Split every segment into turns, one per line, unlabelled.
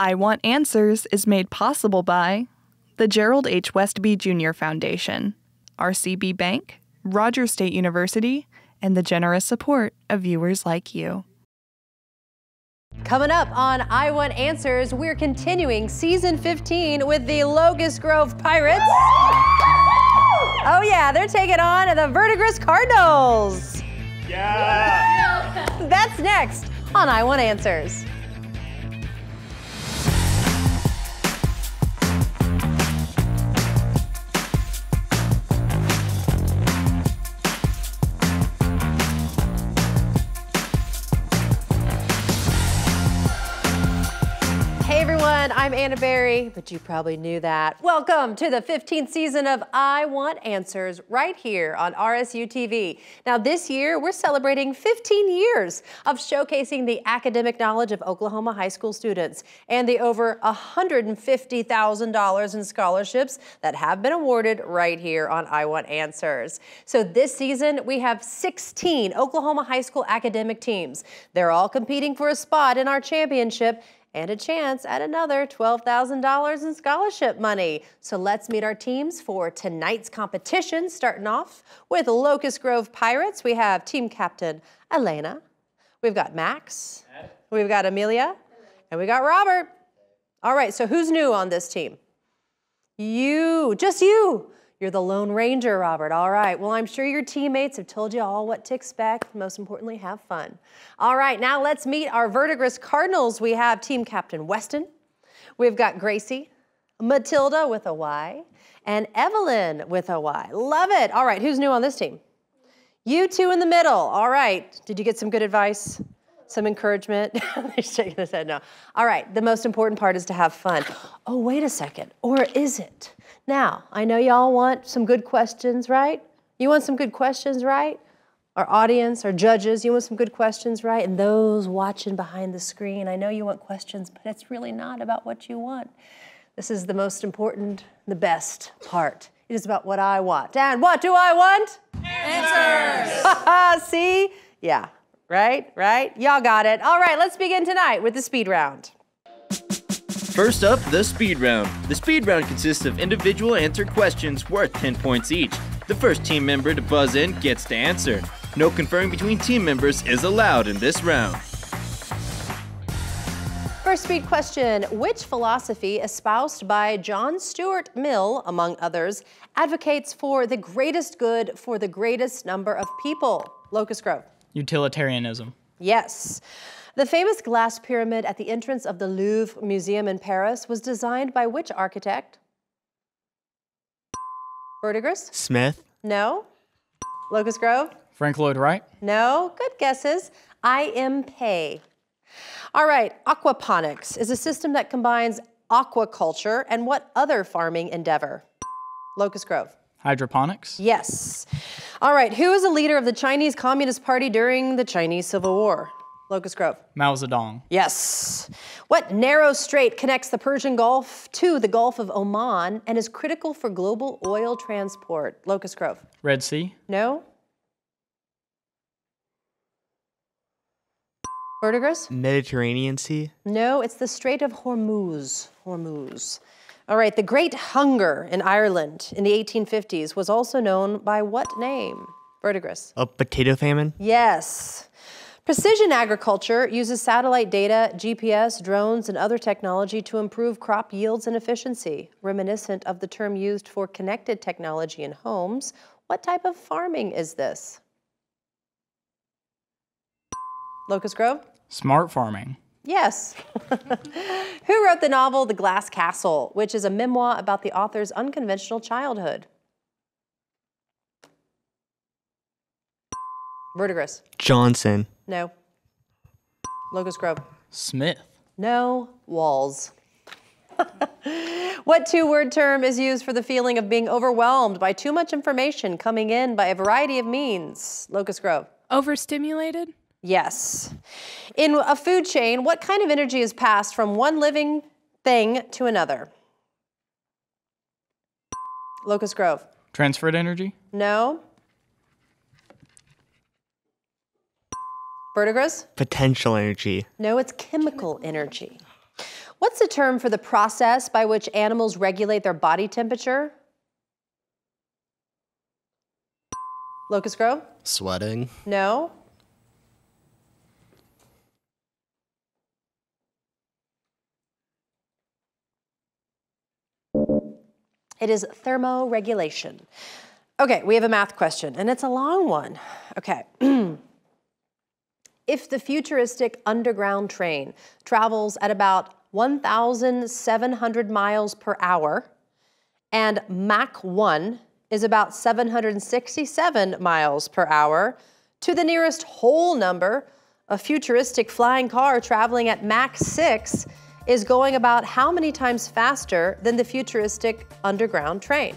I Want Answers is made possible by the Gerald H. Westby Jr. Foundation, RCB Bank, Rogers State University, and the generous support of viewers like you.
Coming up on I Want Answers, we're continuing season 15 with the Locust Grove Pirates. Oh yeah, they're taking on the Verdigris Cardinals.
Yeah!
That's next on I Want Answers. I'm Anna Berry, but you probably knew that. Welcome to the 15th season of I Want Answers right here on RSU TV. Now this year, we're celebrating 15 years of showcasing the academic knowledge of Oklahoma high school students and the over $150,000 in scholarships that have been awarded right here on I Want Answers. So this season, we have 16 Oklahoma high school academic teams. They're all competing for a spot in our championship and a chance at another $12,000 in scholarship money. So let's meet our teams for tonight's competition, starting off with Locust Grove Pirates. We have team captain Elena. We've got Max. We've got Amelia. And we got Robert. All right, so who's new on this team? You, just you. You're the Lone Ranger, Robert. All right. Well, I'm sure your teammates have told you all what to expect. Most importantly, have fun. All right. Now let's meet our Verdigris Cardinals. We have team captain Weston. We've got Gracie, Matilda with a Y, and Evelyn with a Y. Love it. All right. Who's new on this team? You two in the middle. All right. Did you get some good advice? Some encouragement? They're shaking their head no. All right. The most important part is to have fun. Oh, wait a second. Or is it? Now, I know y'all want some good questions, right? You want some good questions, right? Our audience, our judges, you want some good questions, right? And those watching behind the screen, I know you want questions, but it's really not about what you want. This is the most important, the best part. It is about what I want. And what do I want? Answers! See? Yeah, right? Y'all got it. All right, let's begin tonight with the speed round.
First up, the speed round. The speed round consists of individual answer questions worth 10 points each. The first team member to buzz in gets to answer. No conferring between team members is allowed in this round.
First speed question, which philosophy espoused by John Stuart Mill, among others, advocates for the greatest good for the greatest number of people? Locust Grove.
Utilitarianism.
Yes. The famous glass pyramid at the entrance of the Louvre Museum in Paris was designed by which architect? Verdigris?
Smith.
No. Locust Grove?
Frank Lloyd Wright.
No. Good guesses. I.M. Pei. All right. Aquaponics is a system that combines aquaculture and what other farming endeavor? Locust Grove.
Hydroponics.
Yes. All right. Who is a leader of the Chinese Communist Party during the Chinese Civil War? Locust Grove.
Mao Zedong.
Yes. What narrow strait connects the Persian Gulf to the Gulf of Oman and is critical for global oil transport? Locust Grove.
Red Sea.
No. Verdigris?
Mediterranean Sea.
No, it's the Strait of Hormuz. All right, the Great Hunger in Ireland in the 1850s was also known by what name? Verdigris.
A potato famine.
Yes. Precision agriculture uses satellite data, GPS, drones, and other technology to improve crop yields and efficiency. Reminiscent of the term used for connected technology in homes, what type of farming is this? Locust Grove?
Smart farming.
Yes. Who wrote the novel The Glass Castle, which is a memoir about the author's unconventional childhood? Verdigris.
Johnson.
No. Locust Grove.
Smith.
No. Walls. What two-word term is used for the feeling of being overwhelmed by too much information coming in by a variety of means? Locust Grove.
Overstimulated?
Yes. In a food chain, what kind of energy is passed from one living thing to another? Locust Grove.
Transferred energy.
No. Verdigris?
Potential energy.
No, it's chemical energy. What's the term for the process by which animals regulate their body temperature? Locust Grove?
Sweating.
No. It is thermoregulation. Okay, we have a math question, and it's a long one. Okay. If the futuristic underground train travels at about 1,700 miles per hour, and Mach 1 is about 767 miles per hour, to the nearest whole number, a futuristic flying car traveling at Mach 6 is going about how many times faster than the futuristic underground train?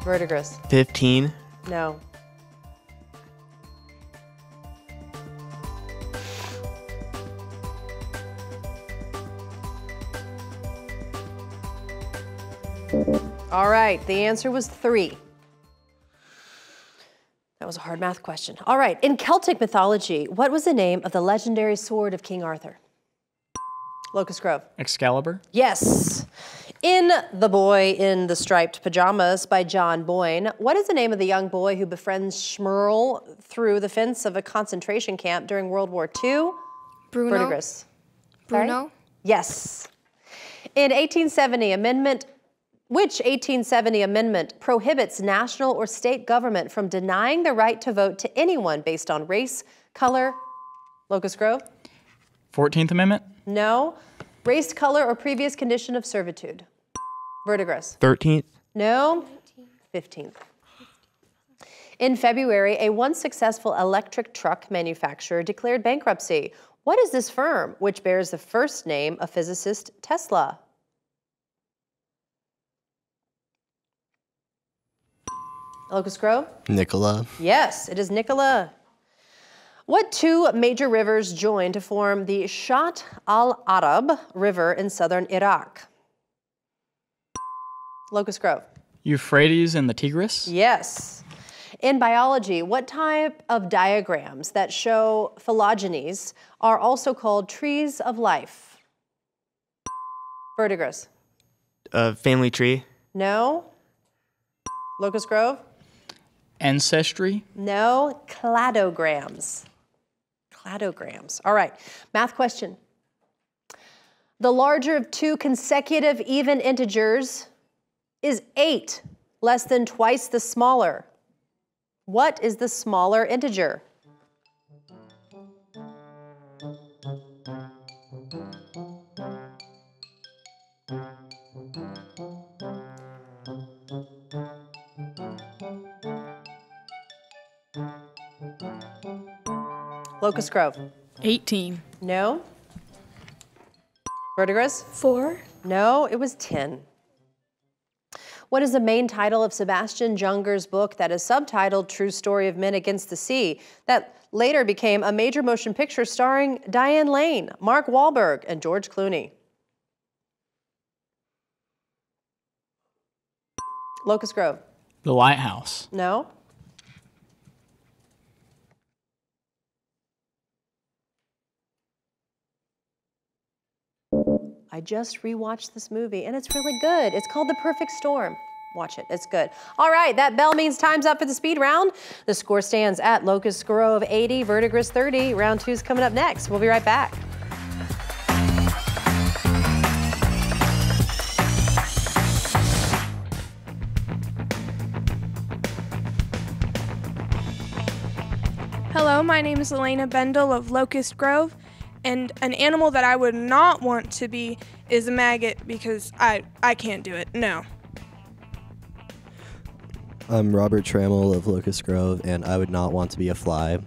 Verdigris.
15.
No. All right, the answer was 3. That was a hard math question. All right, in Celtic mythology, what was the name of the legendary sword of King Arthur? Locust Grove.
Excalibur.
Yes. In The Boy in the Striped Pajamas by John Boyne, what is the name of the young boy who befriends Schmerl through the fence of a concentration camp during World War II?
Bruno.
Verdigris.
Bruno.
Sorry? Yes. In 1870, which 1870 amendment prohibits national or state government from denying the right to vote to anyone based on race, color? Locust Grove?
14th Amendment.
No. Race, color, or previous condition of servitude? Verdigris.
13th.
No. 15th. In February, a once successful electric truck manufacturer declared bankruptcy. What is this firm, which bears the first name of physicist Tesla? Locust Grove?
Nikola.
Yes, it is Nikola. What 2 major rivers join to form the Shat al-Arab River in southern Iraq? Locust Grove.
Euphrates and the Tigris.
Yes. In biology, what type of diagrams that show phylogenies are also called trees of life? Verdigris.
Family tree.
No. Locust Grove?
Ancestry.
No. Cladograms. Cladograms. All right. Math question. The larger of 2 consecutive even integers is 8, less than twice the smaller. What is the smaller integer? Locust Grove.
18.
No. Verdigris?
4.
No, it was 10. What is the main title of Sebastian Junger's book that is subtitled True Story of Men Against the Sea that later became a major motion picture starring Diane Lane, Mark Wahlberg, and George Clooney? Locust Grove.
The Lighthouse.
No. I just rewatched this movie and it's really good. It's called The Perfect Storm. Watch it, it's good. All right, that bell means time's up for the speed round. The score stands at Locust Grove 80, Verdigris 30. Round 2 is coming up next. We'll be right back.
Hello, my name is Elena Bendel of Locust Grove, and an animal that I would not want to be is a maggot because I can't do it, no.
I'm Robert Trammell of Locust Grove, and I would not want to be a fly.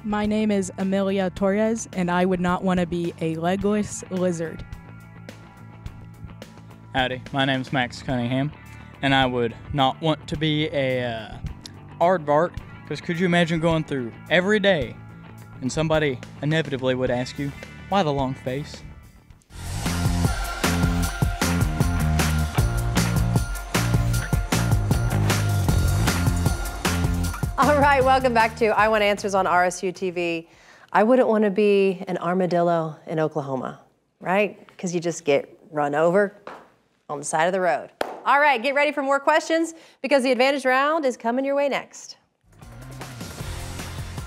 My name is Amelia Torres, and I would not want to be a legless lizard.
Howdy, my name's Max Cunningham, and I would not want to be a aardvark, because could you imagine going through every day and somebody inevitably would ask you, why the long face?
All right, welcome back to I Want Answers on RSU TV. I wouldn't want to be an armadillo in Oklahoma, right? Because you just get run over on the side of the road. All right, get ready for more questions because the Advantage Round is coming your way next.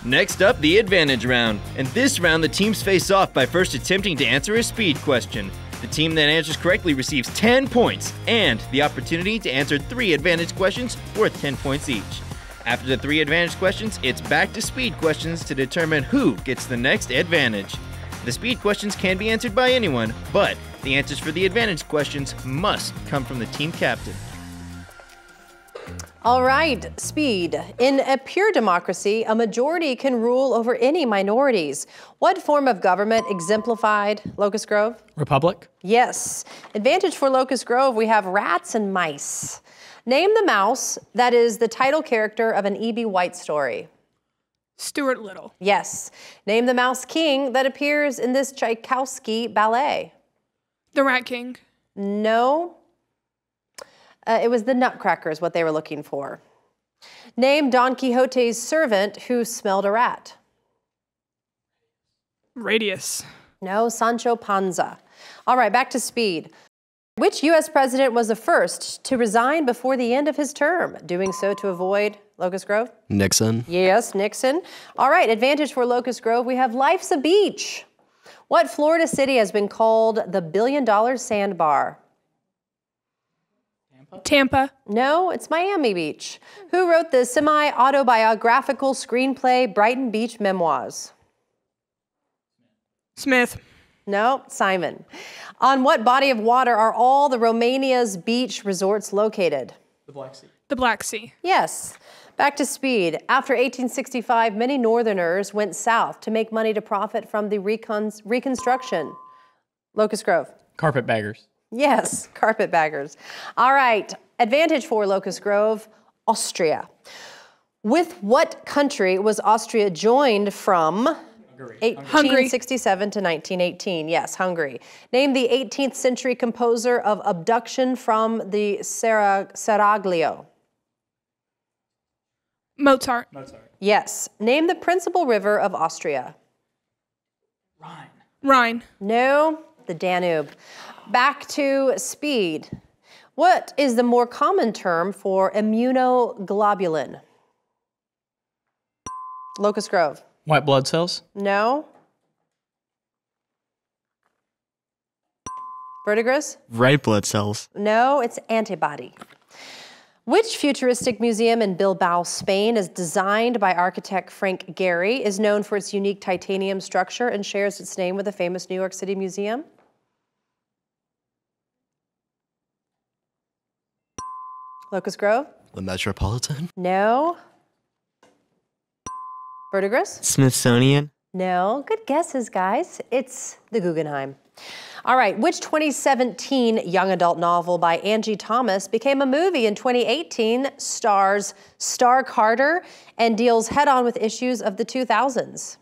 Next up, the Advantage Round. In this round, the teams face off by first attempting to answer a speed question. The team that answers correctly receives 10 points and the opportunity to answer 3 advantage questions worth 10 points each. After the 3 advantage questions, it's back to speed questions to determine who gets the next advantage. The speed questions can be answered by anyone, but the answers for the advantage questions must come from the team captain.
All right, speed. In a pure democracy, a majority can rule over any minorities. What form of government exemplified Locust Grove?
Republic?
Yes. Advantage for Locust Grove, we have rats and mice. Name the mouse that is the title character of an E.B. White story.
Stuart Little.
Yes. Name the mouse king that appears in this Tchaikovsky ballet.
The Rat King.
No. It was the Nutcracker is what they were looking for. Name Don Quixote's servant who smelled a rat.
Radius.
No, Sancho Panza. All right, back to speed. Which U.S. president was the first to resign before the end of his term, doing so to avoid Locust Grove?
Nixon.
Yes, Nixon. All right, advantage for Locust Grove. We have Life's a Beach. What Florida city has been called the $1 billion sandbar?
Tampa.
No, it's Miami Beach. Who wrote the semi-autobiographical screenplay Brighton Beach Memoirs?
Smith.
No, Simon. On what body of water are all the Romania's beach resorts located?
The Black Sea.
The Black Sea.
Yes. Back to speed. After 1865, many Northerners went south to make money to profit from the Reconstruction. Locust Grove.
Carpetbaggers.
Yes, carpetbaggers. All right, advantage for Locust Grove, Austria. With what country was Austria joined from? 1867 to 1918. Yes, Hungary. Name the 18th century composer of Abduction from the Seraglio.
Mozart.
Yes. Name the principal river of Austria.
Rhine.
No, the Danube. Back to speed. What is the more common term for immunoglobulin? Locust Grove.
White blood cells?
No. Verdigris?
Red blood cells.
No, it's antibody. Which futuristic museum in Bilbao, Spain, is designed by architect Frank Gehry, is known for its unique titanium structure, and shares its name with the famous New York City Museum? Locust Grove?
The Metropolitan.
No. Verdigris?
Smithsonian.
No. Good guesses, guys. It's the Guggenheim. All right. Which 2017 young adult novel by Angie Thomas became a movie in 2018, stars Star Carter, and deals head-on with issues of the 2000s?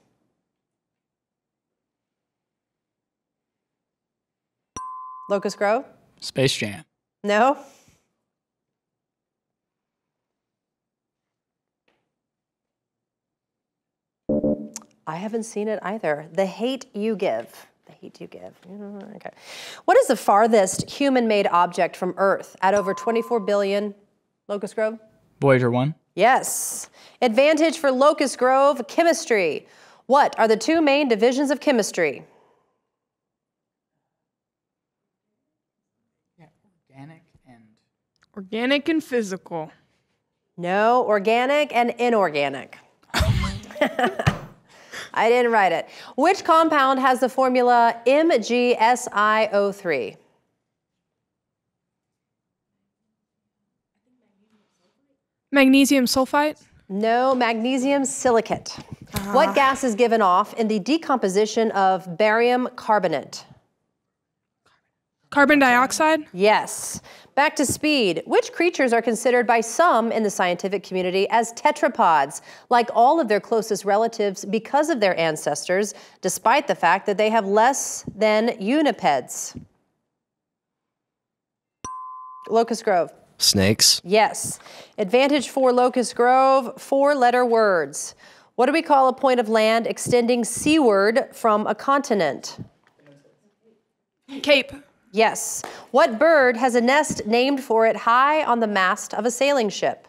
Locust Grove?
Space Jam.
No. I haven't seen it either. The Hate You Give. The Hate You Give. Okay. What is the farthest human-made object from Earth at over 24 billion? Locust Grove?
Voyager 1.
Yes. Advantage for Locust Grove, chemistry. What are the two main divisions of chemistry?
Organic and physical.
No, organic and inorganic. I didn't write it. Which compound has the formula MgSiO3?
Magnesium sulfite.
No, magnesium silicate. What gas is given off in the decomposition of barium carbonate?
Carbon dioxide.
Yes. Back to speed. Which creatures are considered by some in the scientific community as tetrapods, like all of their closest relatives because of their ancestors, despite the fact that they have less than unipeds? Locust Grove.
Snakes.
Yes. Advantage for Locust Grove, 4-letter words. What do we call a point of land extending seaward from a continent?
Cape.
Yes. What bird has a nest named for it high on the mast of a sailing ship?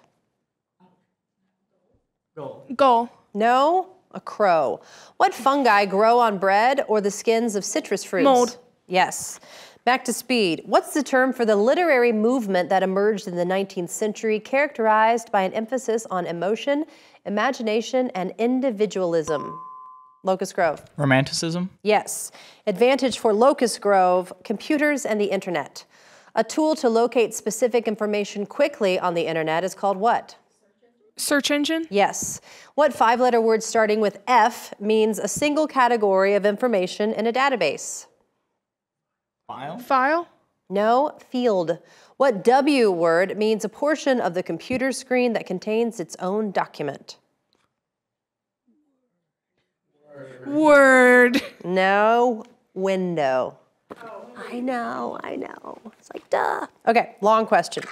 Gull.
No, a crow. What fungi grow on bread or the skins of citrus fruits?
Mold.
Yes. Back to speed. What's the term for the literary movement that emerged in the 19th century, characterized by an emphasis on emotion, imagination, and individualism? Locust Grove.
Romanticism?
Yes. Advantage for Locust Grove, computers and the internet. A tool to locate specific information quickly on the internet is called what?
Search engine.
Yes. What 5-letter word starting with F means a single category of information in a database?
File.
No, field. What W word means a portion of the computer screen that contains its own document?
Word.
No, window. I know. It's like, duh. Okay, long question.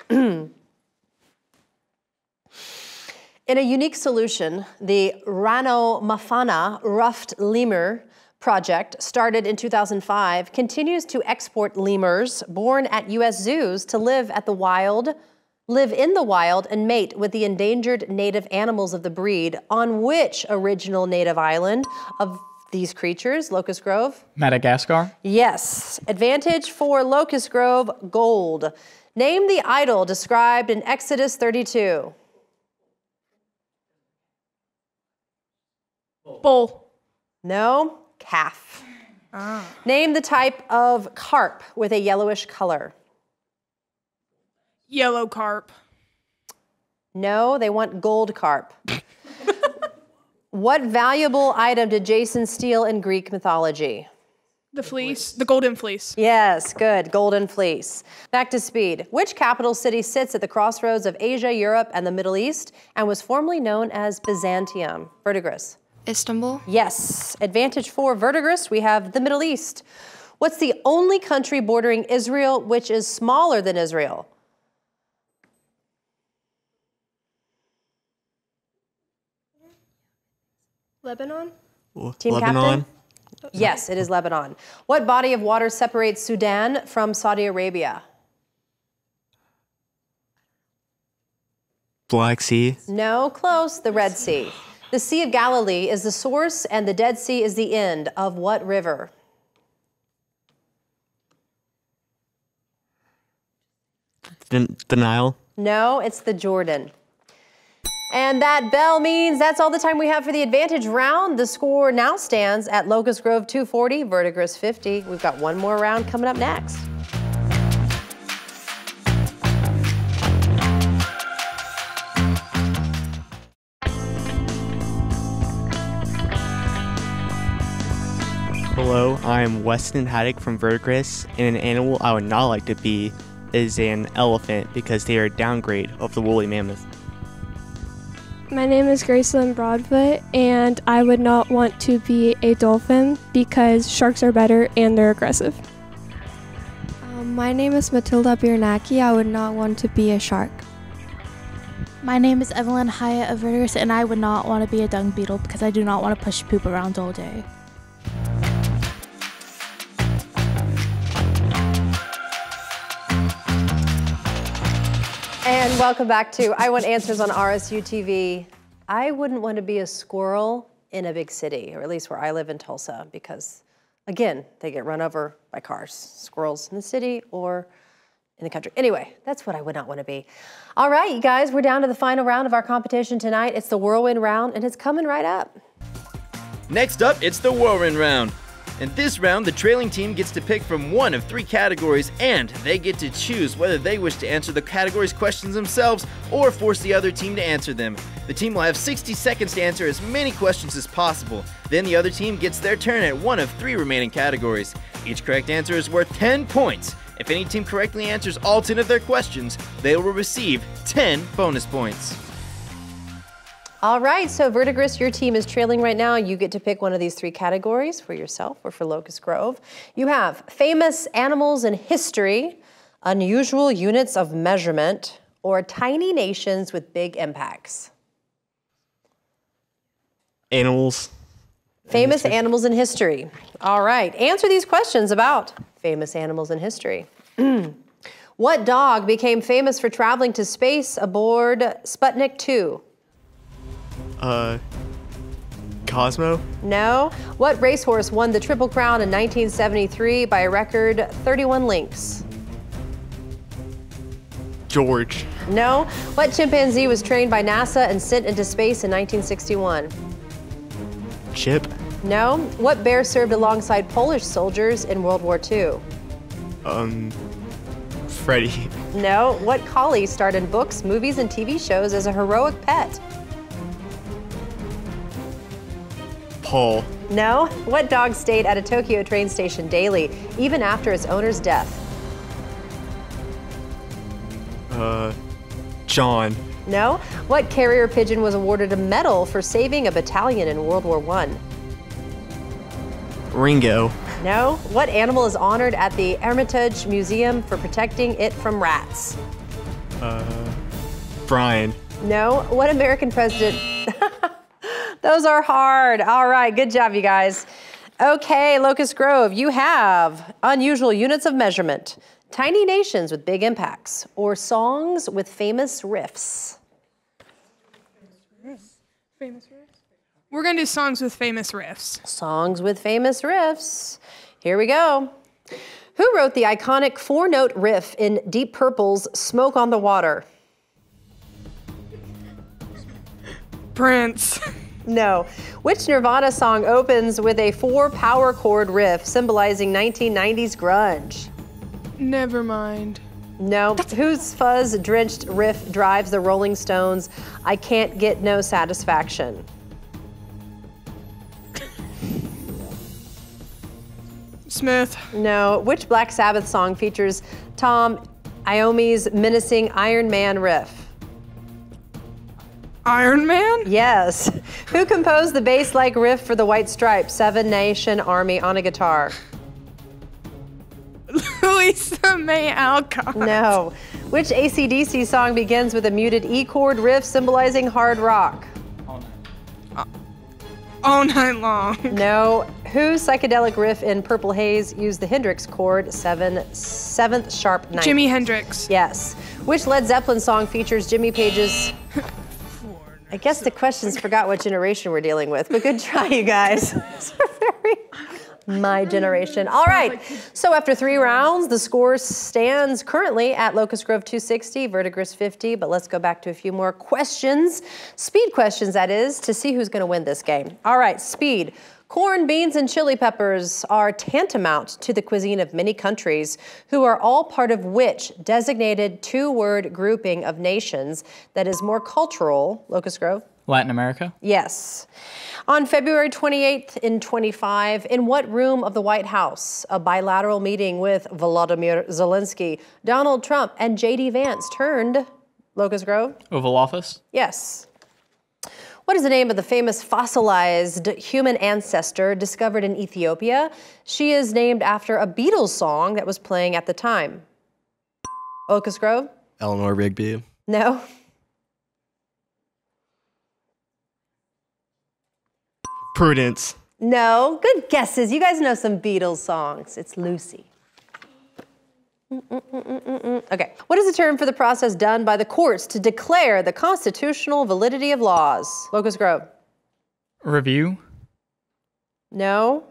In a unique solution, the Rano-Mafana ruffed lemur project, started in 2005, continues to export lemurs born at U.S. zoos to live in the wild and mate with the endangered native animals of the breed. On which original native island of these creatures, Locust Grove?
Madagascar?
Yes. Advantage for Locust Grove, gold. Name the idol described in Exodus 32.
Bull.
No, calf. Name the type of carp with a yellowish color.
Yellow carp.
No, they want gold carp. What valuable item did Jason steal in Greek mythology?
The fleece. The golden fleece.
Yes, good, golden fleece. Back to speed. Which capital city sits at the crossroads of Asia, Europe, and the Middle East, and was formerly known as Byzantium? Verdigris.
Istanbul.
Yes. Advantage for Verdigris, we have the Middle East. What's the only country bordering Israel which is smaller than Israel?
Lebanon.
Team
Lebanon.
captain? Yes, it is Lebanon. What body of water separates Sudan from Saudi Arabia?
Black Sea.
No, close, the Red Sea. The Sea of Galilee is the source and the Dead Sea is the end of what river?
The Nile.
No, it's the Jordan. And that bell means that's all the time we have for the advantage round. The score now stands at Locust Grove 240, Verdigris 50. We've got one more round coming up next.
Hello, I am Weston Haddock from Verdigris, and an animal I would not like to be is an elephant because they are a downgrade of the woolly mammoth.
My name is Gracelyn Broadfoot, and I would not want to be a dolphin because sharks are better and they're aggressive.
My name is Matilda Biernacki. I would not want to be a shark.
My name is Evelyn Hyatt of Verdigris, and I would not want to be a dung beetle because I do not want to push poop around all day.
And welcome back to I Want Answers on RSU TV. I wouldn't want to be a squirrel in a big city, or at least where I live in Tulsa, because again, they get run over by cars. Squirrels in the city or in the country. Anyway, that's what I would not want to be. All right, you guys, we're down to the final round of our competition tonight. It's the whirlwind round, and it's coming right up.
Next up, it's the whirlwind round. In this round, the trailing team gets to pick from one of 3 categories, and they get to choose whether they wish to answer the category's questions themselves or force the other team to answer them. The team will have 60 seconds to answer as many questions as possible. Then the other team gets their turn at one of 3 remaining categories. Each correct answer is worth 10 points. If any team correctly answers all 10 of their questions, they will receive 10 bonus points.
All right, so Verdigris, your team is trailing right now. You get to pick one of these 3 categories for yourself or for Locust Grove. You have famous animals in history, unusual units of measurement, or tiny nations with big impacts?
Animals.
Famous animals in history. All right, answer these questions about famous animals in history. What dog became famous for traveling to space aboard Sputnik 2?
Cosmo.
No. What racehorse won the Triple Crown in 1973 by a record 31 lengths?
George.
No. What chimpanzee was trained by NASA and sent into space in 1961?
Chip.
No. What bear served alongside Polish soldiers in World War II?
Freddy.
No. What collie starred in books, movies, and TV shows as a heroic pet?
Paul.
No. What dog stayed at a Tokyo train station daily, even after its owner's death?
John.
No. What carrier pigeon was awarded a medal for saving a battalion in World War I?
Ringo.
No. What animal is honored at the Hermitage Museum for protecting it from rats?
Brian.
No. What American president? Those are hard. All right, good job, you guys. Okay, Locust Grove, you have unusual units of measurement, tiny nations with big impacts, or songs with famous riffs.
Famous riffs? We're going to do songs with famous riffs.
Songs with famous riffs. Here we go. Who wrote the iconic 4-note riff in Deep Purple's Smoke on the Water?
Prince.
No. Which Nirvana song opens with a 4-power chord riff symbolizing 1990s grunge?
Never mind.
No. Whose fuzz-drenched riff drives the Rolling Stones' I Can't Get No Satisfaction?
Smith.
No. Which Black Sabbath song features Tom Iommi's menacing Iron Man riff?
Iron Man?
Yes. Who composed the bass-like riff for the White Stripes, Seven Nation Army on a guitar?
Lisa May Alcott.
No. Which AC/DC song begins with a muted E chord riff symbolizing hard rock?
All Night Long.
No. Whose psychedelic riff in Purple Haze used the Hendrix chord, 7th sharp 9th?
Jimi Hendrix.
Yes. Which Led Zeppelin song features Jimmy Page's... I guess the questions forgot what generation we're dealing with, but good try, you guys. It's very my generation. All right, so after 3 rounds, the score stands currently at Locust Grove 260, Verdigris 50, but let's go back to a few more questions. Speed questions, that is, to see who's gonna win this game. All right, speed. Corn, beans, and chili peppers are tantamount to the cuisine of many countries, who are all part of which designated 2-word grouping of nations that is more cultural, Locust Grove?
Latin America?
Yes. On February 28th in 25, in what room of the White House, a bilateral meeting with Volodymyr Zelensky, Donald Trump, and J.D. Vance turned, Locust Grove?
Oval Office?
Yes. What is the name of the famous fossilized human ancestor discovered in Ethiopia? She is named after a Beatles song that was playing at the time. Locust Grove?
Eleanor Rigby.
No.
Prudence.
No. Good guesses. You guys know some Beatles songs. It's Lucy. Okay. What is the term for the process done by the courts to declare the constitutional validity of laws? Locust Grove.
Review?
No.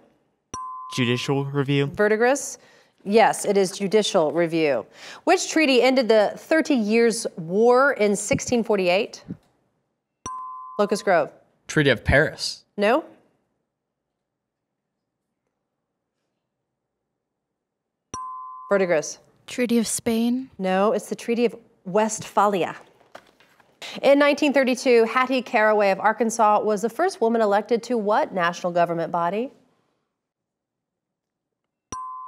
Judicial review.
Verdigris? Yes, it is judicial review. Which treaty ended the 30 Years' War in 1648? Locust Grove.
Treaty of Paris?
No. Verdigris.
Treaty of Spain?
No, it's the Treaty of Westphalia. In 1932, Hattie Caraway of Arkansas was the first woman elected to what national government body?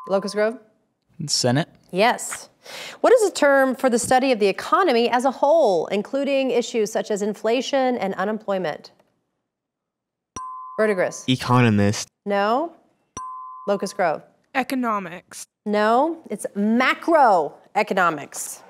Locust Grove?
Senate?
Yes. What is the term for the study of the economy as a whole, including issues such as inflation and unemployment? Verdigris?
Economist.
No. Locust Grove?
Economics.
No, it's macroeconomics.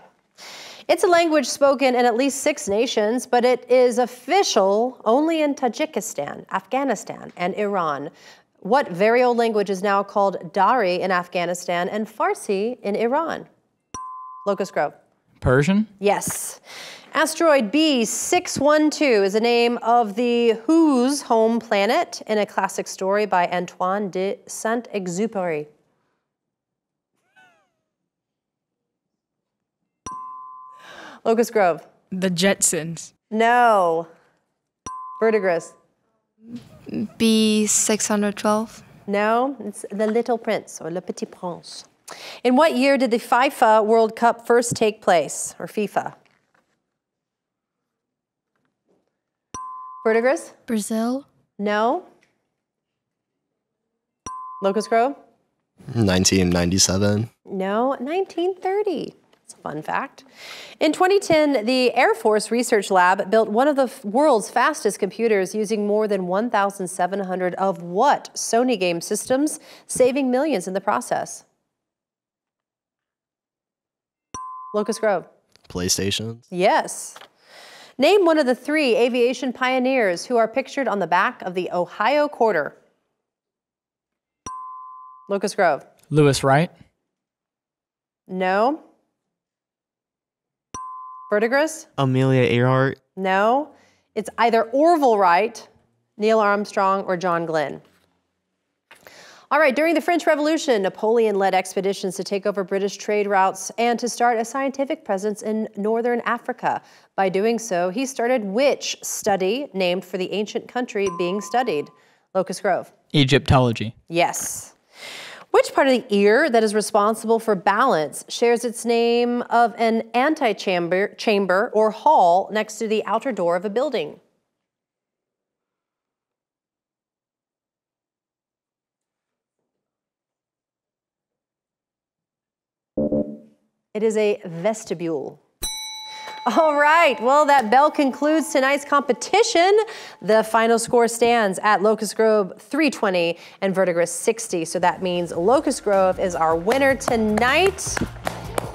It's a language spoken in at least 6 nations, but it is official only in Tajikistan, Afghanistan, and Iran. What very old language is now called Dari in Afghanistan and Farsi in Iran? Locust Grove.
Persian?
Yes. Asteroid B612 is the name of the Who's home planet in a classic story by Antoine de Saint-Exupéry. Locust Grove.
The Jetsons.
No. Verdigris.
B612.
No, it's The Little Prince or Le Petit Prince. In what year did the FIFA World Cup first take place, or FIFA? Verdigris?
Brazil.
No. Locust Grove?
1997.
No, 1930. It's a fun fact. In 2010, the Air Force Research Lab built one of the world's fastest computers using more than 1,700 of what Sony game systems, saving millions in the process? Locust Grove.
PlayStations.
Yes. Name one of the 3 aviation pioneers who are pictured on the back of the Ohio Quarter. Locust Grove.
Lewis Wright.
No. Verdigris?
Amelia Earhart.
No. It's either Orville Wright, Neil Armstrong, or John Glenn. All right, during the French Revolution, Napoleon led expeditions to take over British trade routes and to start a scientific presence in northern Africa. By doing so, he started which study named for the ancient country being studied? Locust Grove.
Egyptology.
Yes. Which part of the ear that is responsible for balance shares its name of an antechamber or hall next to the outer door of a building? It is a vestibule. All right, well, that bell concludes tonight's competition. The final score stands at Locust Grove 320 and Verdigris 60. So that means Locust Grove is our winner tonight.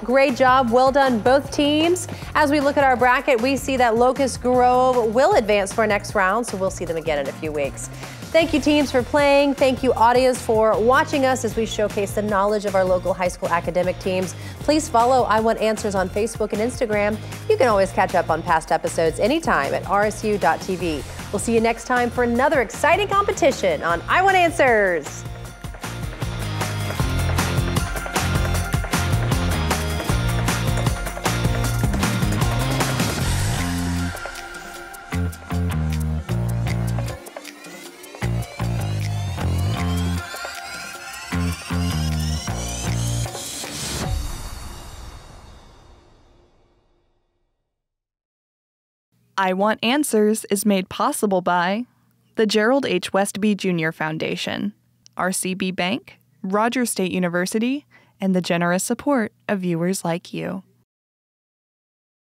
Great job, well done both teams. As we look at our bracket, we see that Locust Grove will advance to our next round, so we'll see them again in a few weeks. Thank you, teams, for playing. Thank you, audience, for watching us as we showcase the knowledge of our local high school academic teams. Please follow I Want Answers on Facebook and Instagram. You can always catch up on past episodes anytime at rsu.tv. We'll see you next time for another exciting competition on I Want Answers.
I Want Answers is made possible by the Gerald H. Westby Jr. Foundation, RCB Bank, Rogers State University, and the generous support of viewers like you.